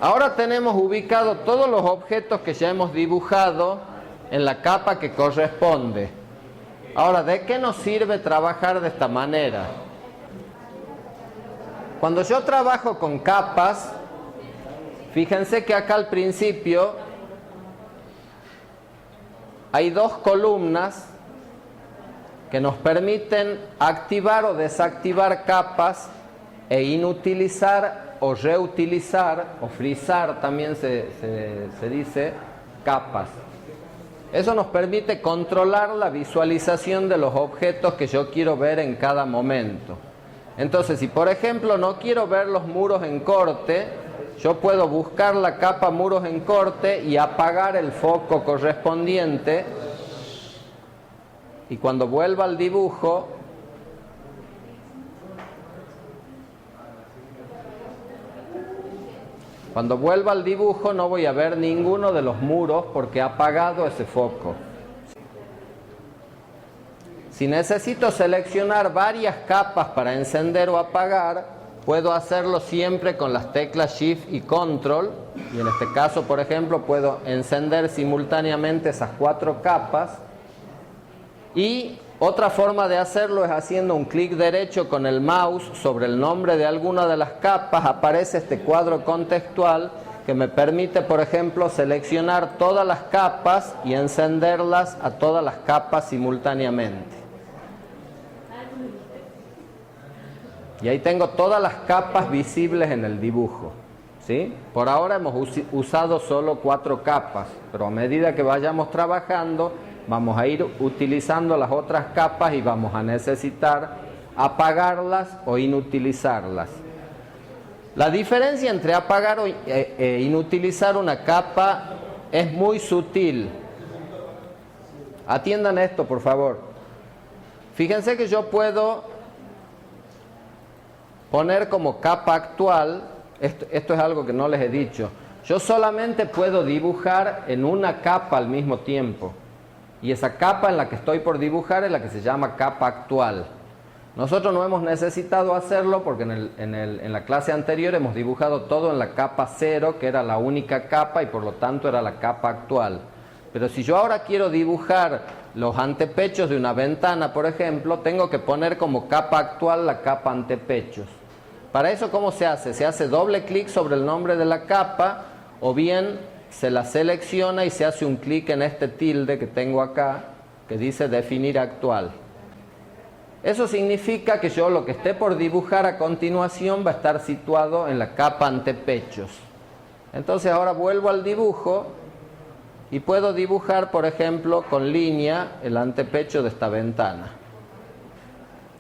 Ahora tenemos ubicados todos los objetos que ya hemos dibujado en la capa que corresponde. Ahora, ¿de qué nos sirve trabajar de esta manera? Cuando yo trabajo con capas, fíjense que acá al principio hay dos columnas que nos permiten activar o desactivar capas e inutilizar o reutilizar, o frizar también se dice, capas. Eso nos permite controlar la visualización de los objetos que yo quiero ver en cada momento. Entonces, si por ejemplo no quiero ver los muros en corte, yo puedo buscar la capa muros en corte y apagar el foco correspondiente, y cuando vuelva al dibujo, no voy a ver ninguno de los muros porque he apagado ese foco. Si necesito seleccionar varias capas para encender o apagar, puedo hacerlo siempre con las teclas Shift y Control. Y en este caso, por ejemplo, puedo encender simultáneamente esas 4 capas. Y otra forma de hacerlo es haciendo un clic derecho con el mouse sobre el nombre de alguna de las capas. Aparece este cuadro contextual que me permite, por ejemplo, seleccionar todas las capas y encenderlas a todas las capas simultáneamente. Y ahí tengo todas las capas visibles en el dibujo, ¿sí? Por ahora hemos usado solo 4 capas, pero a medida que vayamos trabajando, vamos a ir utilizando las otras capas y vamos a necesitar apagarlas o inutilizarlas. La diferencia entre apagar e inutilizar una capa es muy sutil. Atiendan esto, por favor. Fíjense que yo puedo poner como capa actual, esto es algo que no les he dicho, yo solamente puedo dibujar en una capa al mismo tiempo. Y esa capa en la que estoy por dibujar es la que se llama capa actual. Nosotros no hemos necesitado hacerlo porque en la clase anterior hemos dibujado todo en la capa 0, que era la única capa y por lo tanto era la capa actual. Pero si yo ahora quiero dibujar los antepechos de una ventana, por ejemplo, tengo que poner como capa actual la capa antepechos. Para eso, ¿cómo se hace? Se hace doble clic sobre el nombre de la capa, o bien se la selecciona y se hace un clic en este tilde que tengo acá, que dice definir actual. Eso significa que yo lo que esté por dibujar a continuación va a estar situado en la capa antepechos. Entonces ahora vuelvo al dibujo y puedo dibujar, por ejemplo, con línea el antepecho de esta ventana.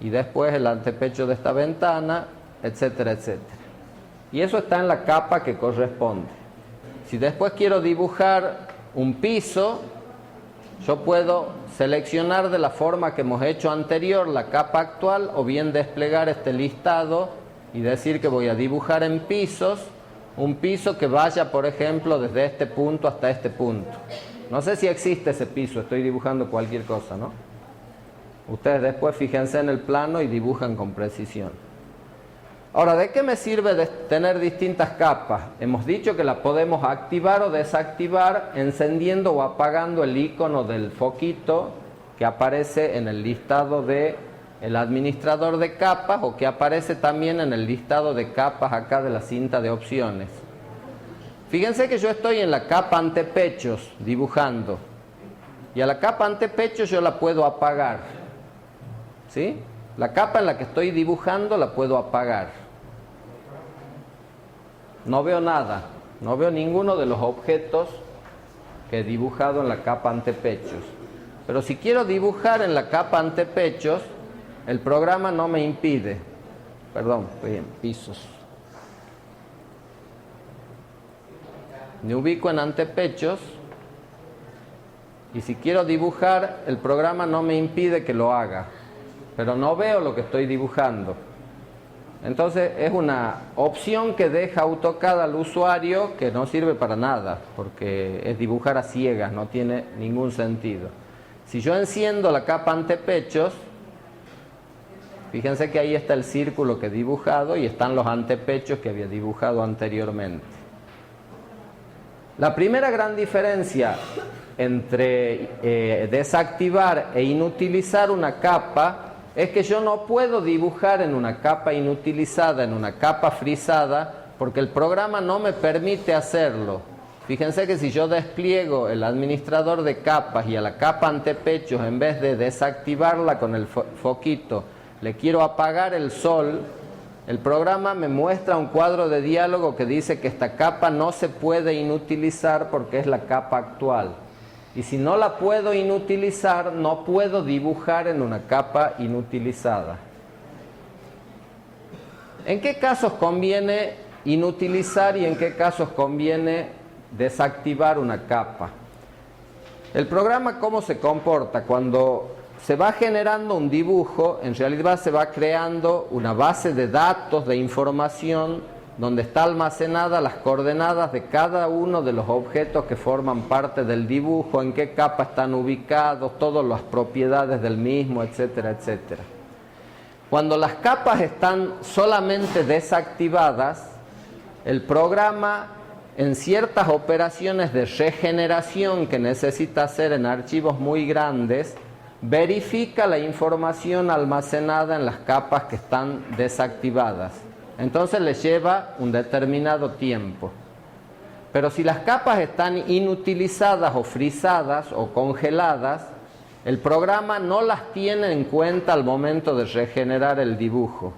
Y después el antepecho de esta ventana, etcétera, etcétera. Y eso está en la capa que corresponde. Si después quiero dibujar un piso, yo puedo seleccionar de la forma que hemos hecho anterior la capa actual, o bien desplegar este listado y decir que voy a dibujar en pisos, un piso que vaya, por ejemplo, desde este punto hasta este punto. No sé si existe ese piso, estoy dibujando cualquier cosa, ¿no? Ustedes después fíjense en el plano y dibujan con precisión. Ahora, ¿de qué me sirve de tener distintas capas? Hemos dicho que la podemos activar o desactivar encendiendo o apagando el icono del foquito que aparece en el listado del administrador de capas, o que aparece también en el listado de capas acá de la cinta de opciones. Fíjense que yo estoy en la capa antepechos dibujando, y a la capa antepechos yo la puedo apagar, ¿sí? La capa en la que estoy dibujando la puedo apagar. No veo nada, no veo ninguno de los objetos que he dibujado en la capa antepechos. Pero si quiero dibujar en la capa antepechos, el programa no me impide. Perdón, estoy en pisos. Me ubico en antepechos y si quiero dibujar, el programa no me impide que lo haga, pero no veo lo que estoy dibujando. Entonces es una opción que deja AutoCAD al usuario que no sirve para nada, porque es dibujar a ciegas, no tiene ningún sentido. Si yo enciendo la capa antepechos, fíjense que ahí está el círculo que he dibujado y están los antepechos que había dibujado anteriormente. La primera gran diferencia entre desactivar e inutilizar una capa es que yo no puedo dibujar en una capa inutilizada, en una capa frisada, porque el programa no me permite hacerlo. Fíjense que si yo despliego el administrador de capas y a la capa antepechos, en vez de desactivarla con el foquito, le quiero apagar el sol, el programa me muestra un cuadro de diálogo que dice que esta capa no se puede inutilizar porque es la capa actual. Y si no la puedo inutilizar, no puedo dibujar en una capa inutilizada. ¿En qué casos conviene inutilizar y en qué casos conviene desactivar una capa? El programa, ¿cómo se comporta? Cuando se va generando un dibujo, en realidad se va creando una base de datos, de información, donde está almacenada las coordenadas de cada uno de los objetos que forman parte del dibujo, en qué capa están ubicados, todas las propiedades del mismo, etcétera, etcétera. Cuando las capas están solamente desactivadas, el programa, en ciertas operaciones de regeneración que necesita hacer en archivos muy grandes, verifica la información almacenada en las capas que están desactivadas. Entonces le lleva un determinado tiempo. Pero si las capas están inutilizadas o frisadas o congeladas, el programa no las tiene en cuenta al momento de regenerar el dibujo.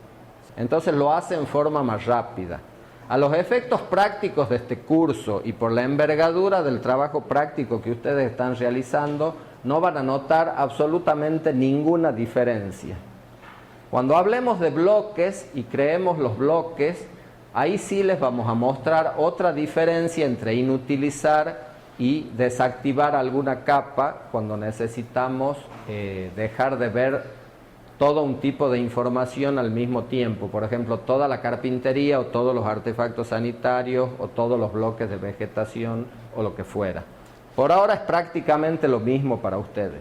Entonces lo hace en forma más rápida. A los efectos prácticos de este curso y por la envergadura del trabajo práctico que ustedes están realizando, no van a notar absolutamente ninguna diferencia. Cuando hablemos de bloques y creemos los bloques, ahí sí les vamos a mostrar otra diferencia entre inutilizar y desactivar alguna capa cuando necesitamos dejar de ver todo un tipo de información al mismo tiempo. Por ejemplo, toda la carpintería o todos los artefactos sanitarios o todos los bloques de vegetación o lo que fuera. Por ahora es prácticamente lo mismo para ustedes.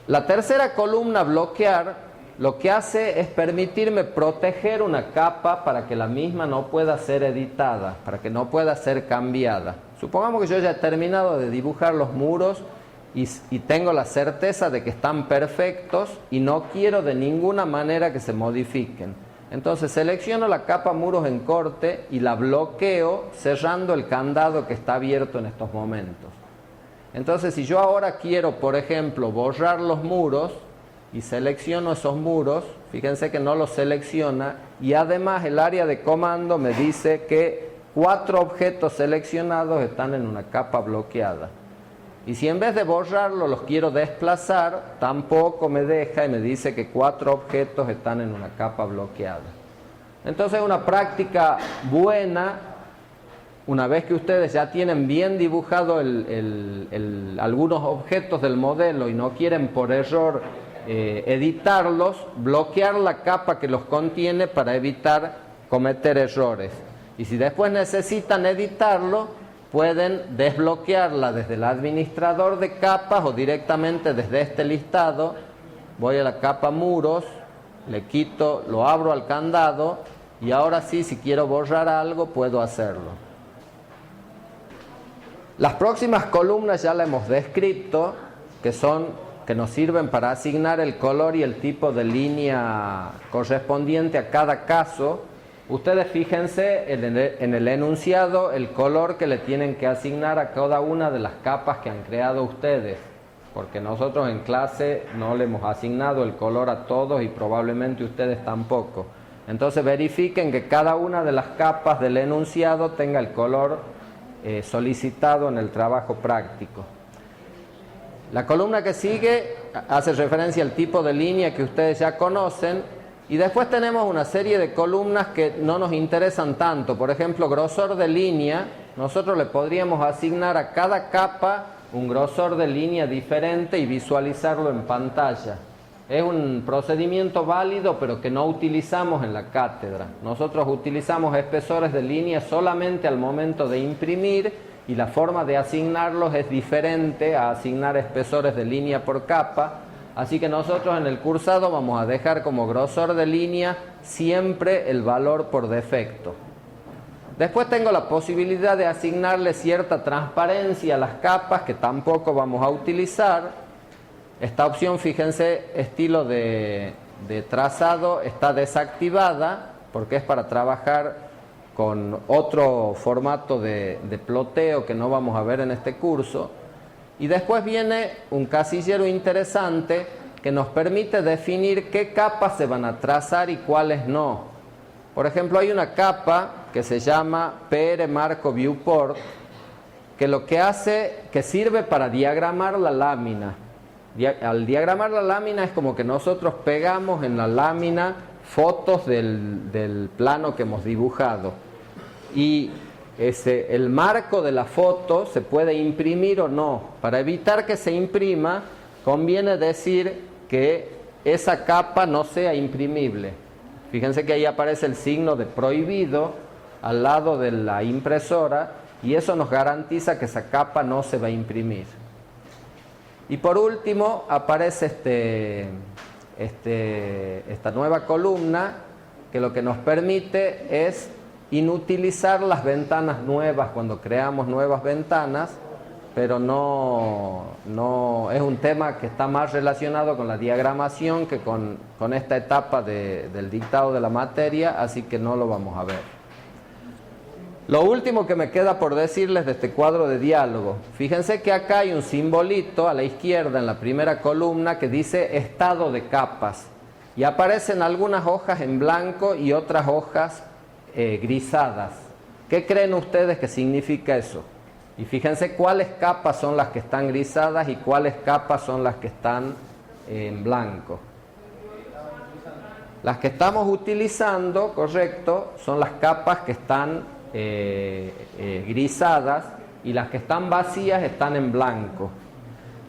La tercera columna, bloquear, lo que hace es permitirme proteger una capa para que la misma no pueda ser editada, para que no pueda ser cambiada. Supongamos que yo ya he terminado de dibujar los muros y tengo la certeza de que están perfectos y no quiero de ninguna manera que se modifiquen. Entonces selecciono la capa muros en corte y la bloqueo cerrando el candado que está abierto en estos momentos. Entonces, si yo ahora quiero, por ejemplo, borrar los muros y selecciono esos muros, fíjense que no los selecciona y además el área de comando me dice que 4 objetos seleccionados están en una capa bloqueada. Y si en vez de borrarlo los quiero desplazar, tampoco me deja y me dice que 4 objetos están en una capa bloqueada. Entonces es una práctica buena. Una vez que ustedes ya tienen bien dibujado algunos objetos del modelo y no quieren por error editarlos, bloquear la capa que los contiene para evitar cometer errores. Y si después necesitan editarlo, pueden desbloquearla desde el administrador de capas o directamente desde este listado. Voy a la capa muros, le quito, lo abro al candado y ahora sí, si quiero borrar algo, puedo hacerlo. Las próximas columnas ya las hemos descrito, que nos sirven para asignar el color y el tipo de línea correspondiente a cada caso. Ustedes fíjense en el enunciado el color que le tienen que asignar a cada una de las capas que han creado ustedes, porque nosotros en clase no le hemos asignado el color a todos y probablemente ustedes tampoco. Entonces verifiquen que cada una de las capas del enunciado tenga el color solicitado en el trabajo práctico. La columna que sigue hace referencia al tipo de línea que ustedes ya conocen y después tenemos una serie de columnas que no nos interesan tanto. Por ejemplo, grosor de línea. Nosotros le podríamos asignar a cada capa un grosor de línea diferente y visualizarlo en pantalla. Es un procedimiento válido, pero que no utilizamos en la cátedra. Nosotros utilizamos espesores de línea solamente al momento de imprimir y la forma de asignarlos es diferente a asignar espesores de línea por capa. Así que nosotros en el cursado vamos a dejar como grosor de línea siempre el valor por defecto. Después tengo la posibilidad de asignarle cierta transparencia a las capas que tampoco vamos a utilizar. Esta opción, fíjense, estilo de trazado está desactivada porque es para trabajar con otro formato de ploteo que no vamos a ver en este curso. Y después viene un casillero interesante que nos permite definir qué capas se van a trazar y cuáles no. Por ejemplo, hay una capa que se llama PR Marco Viewport, que lo que hace, que sirve para diagramar la lámina. Al diagramar la lámina es como que nosotros pegamos en la lámina fotos del plano que hemos dibujado. Y el marco de la foto se puede imprimir o no. Para evitar que se imprima, conviene decir que esa capa no sea imprimible. Fíjense que ahí aparece el signo de prohibido al lado de la impresora y eso nos garantiza que esa capa no se va a imprimir. Y por último aparece esta nueva columna que lo que nos permite es inutilizar las ventanas nuevas cuando creamos nuevas ventanas, pero no es un tema que está más relacionado con la diagramación que con esta etapa del dictado de la materia, así que no lo vamos a ver. Lo último que me queda por decirles de este cuadro de diálogo, fíjense que acá hay un simbolito a la izquierda en la primera columna que dice estado de capas y aparecen algunas hojas en blanco y otras hojas grisadas. ¿Qué creen ustedes que significa eso? Y fíjense cuáles capas son las que están grisadas y cuáles capas son las que están en blanco. Las que estamos utilizando, correcto, son las capas que están grisadas y las que están vacías están en blanco.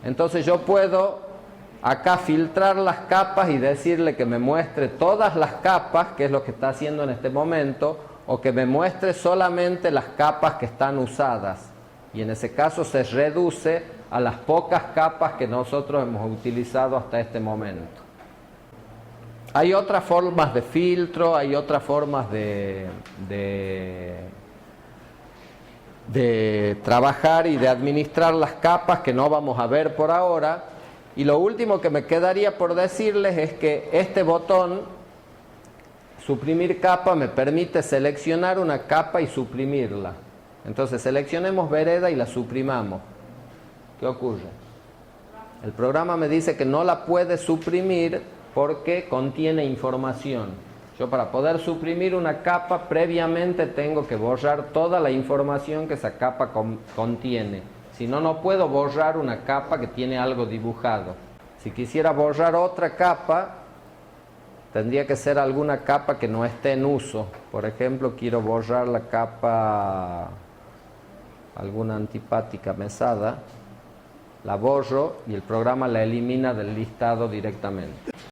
Entonces yo puedo acá filtrar las capas y decirle que me muestre todas las capas, que es lo que está haciendo en este momento, o que me muestre solamente las capas que están usadas. Y en ese caso se reduce a las pocas capas que nosotros hemos utilizado hasta este momento. Hay otras formas de filtro, hay otras formas de trabajar y de administrar las capas que no vamos a ver por ahora. Y lo último que me quedaría por decirles es que este botón, suprimir capa, me permite seleccionar una capa y suprimirla. Entonces seleccionemos vereda y la suprimamos. ¿Qué ocurre? El programa me dice que no la puede suprimir porque contiene información. Yo para poder suprimir una capa previamente tengo que borrar toda la información que esa capa contiene. Si no, no puedo borrar una capa que tiene algo dibujado. Si quisiera borrar otra capa, tendría que ser alguna capa que no esté en uso. Por ejemplo, quiero borrar la capa, alguna antipática mesada, la borro y el programa la elimina del listado directamente.